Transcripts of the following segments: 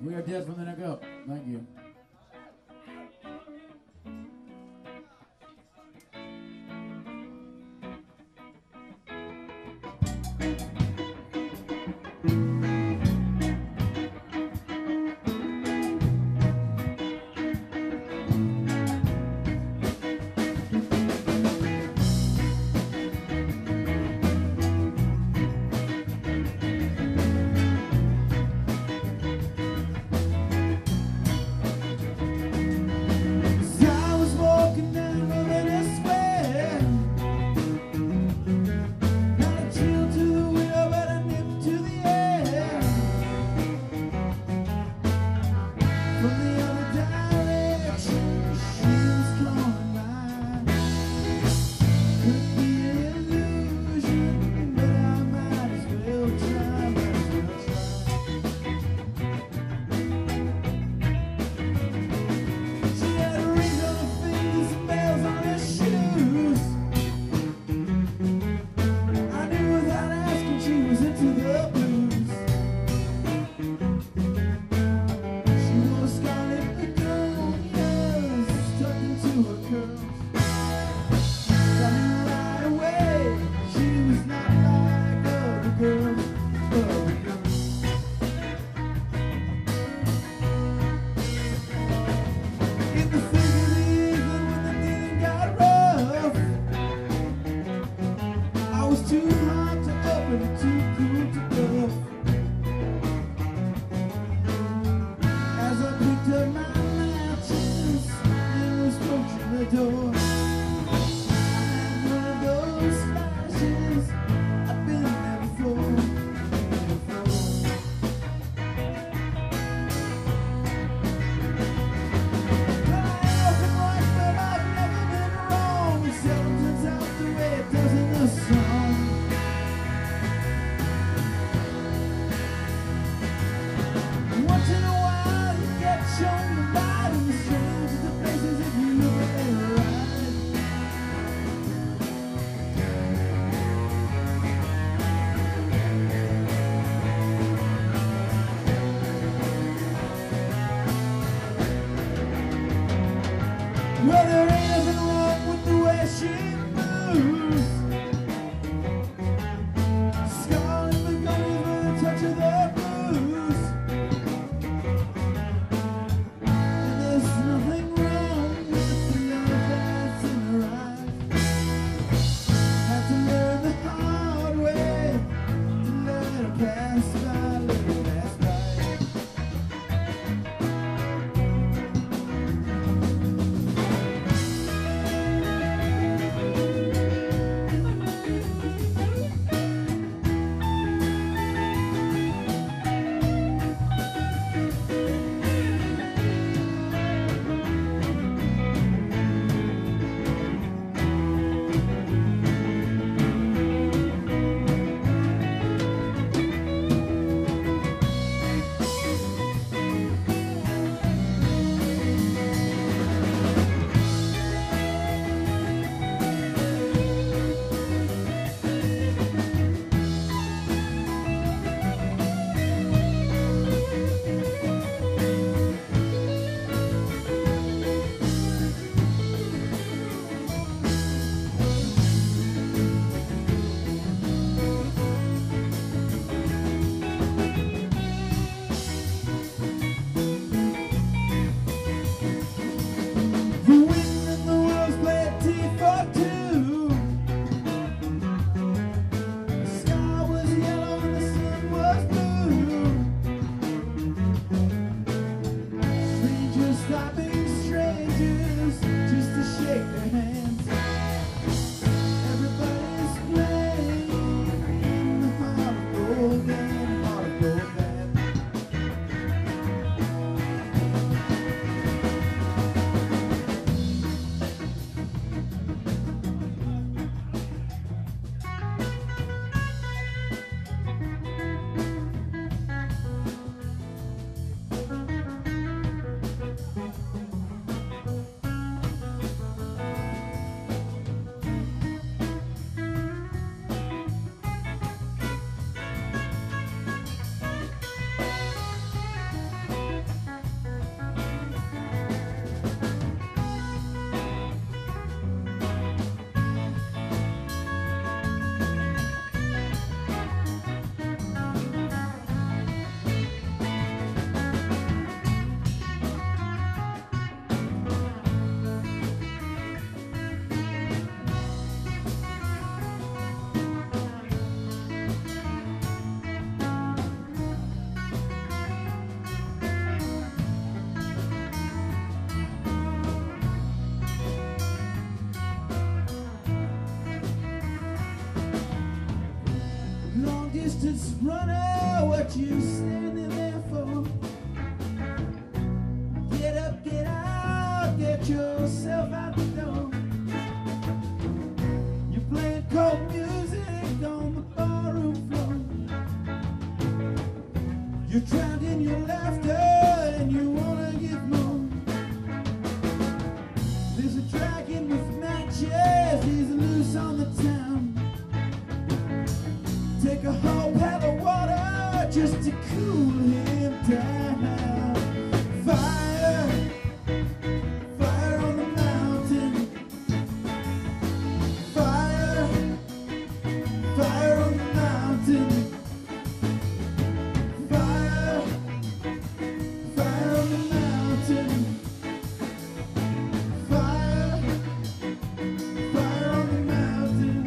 We are dead from the neck up. Thank you. Long distance runner, what you standing there for? Get up, get out, get yourself out the door. You're playing cold music on the barroom floor. You're drowned in your laughter and you wanna give more. There's a dragon with matches, he's loose on the town. Take a whole pail of water just to cool him down. Fire, fire on the mountain. Fire, fire on the mountain. Fire, fire on the mountain. Fire, fire on the mountain.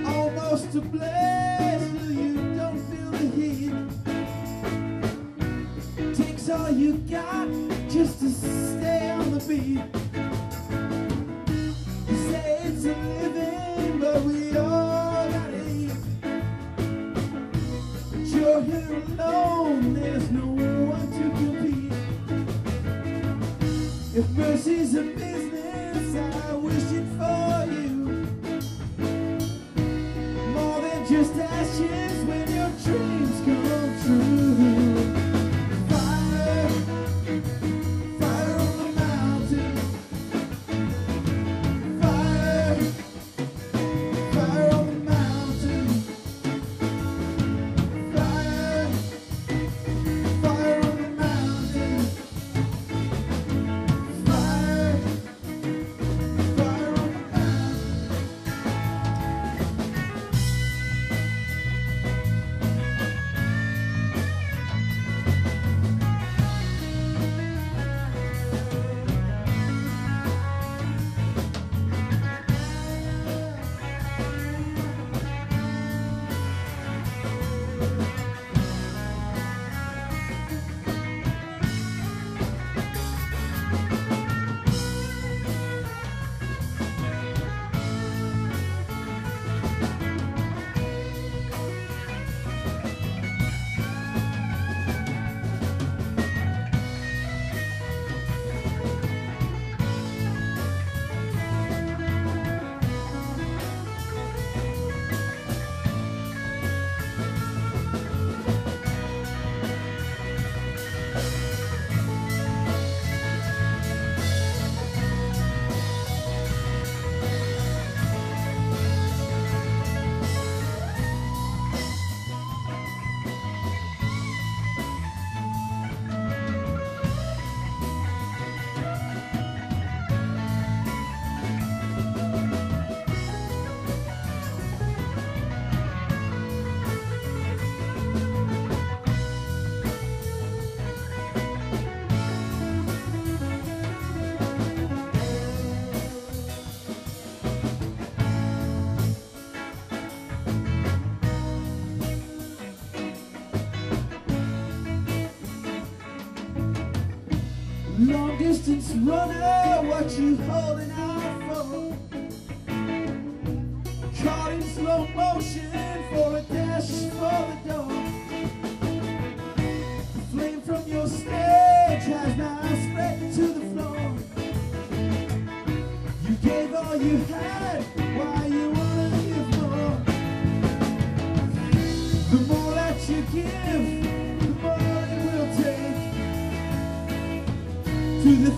Almost a blaze, you don't feel the heat. Takes all you got just to stay on the beat. You say it's a living, but we all gotta eat. But you're here alone, there's no one to compete. If mercy's a business, I wish it for you. Just ashes when your dreams come true. Fire, fire on the mountain. Fire, fire on the mountain. Fire, fire on the mountain. Fire, distance runner, what you holding out for? Caught in slow motion for a dash for the door. The flame from your stage has now spread to the floor. You gave all you had, why you wanna give more? The more that you give, the more it will take. To the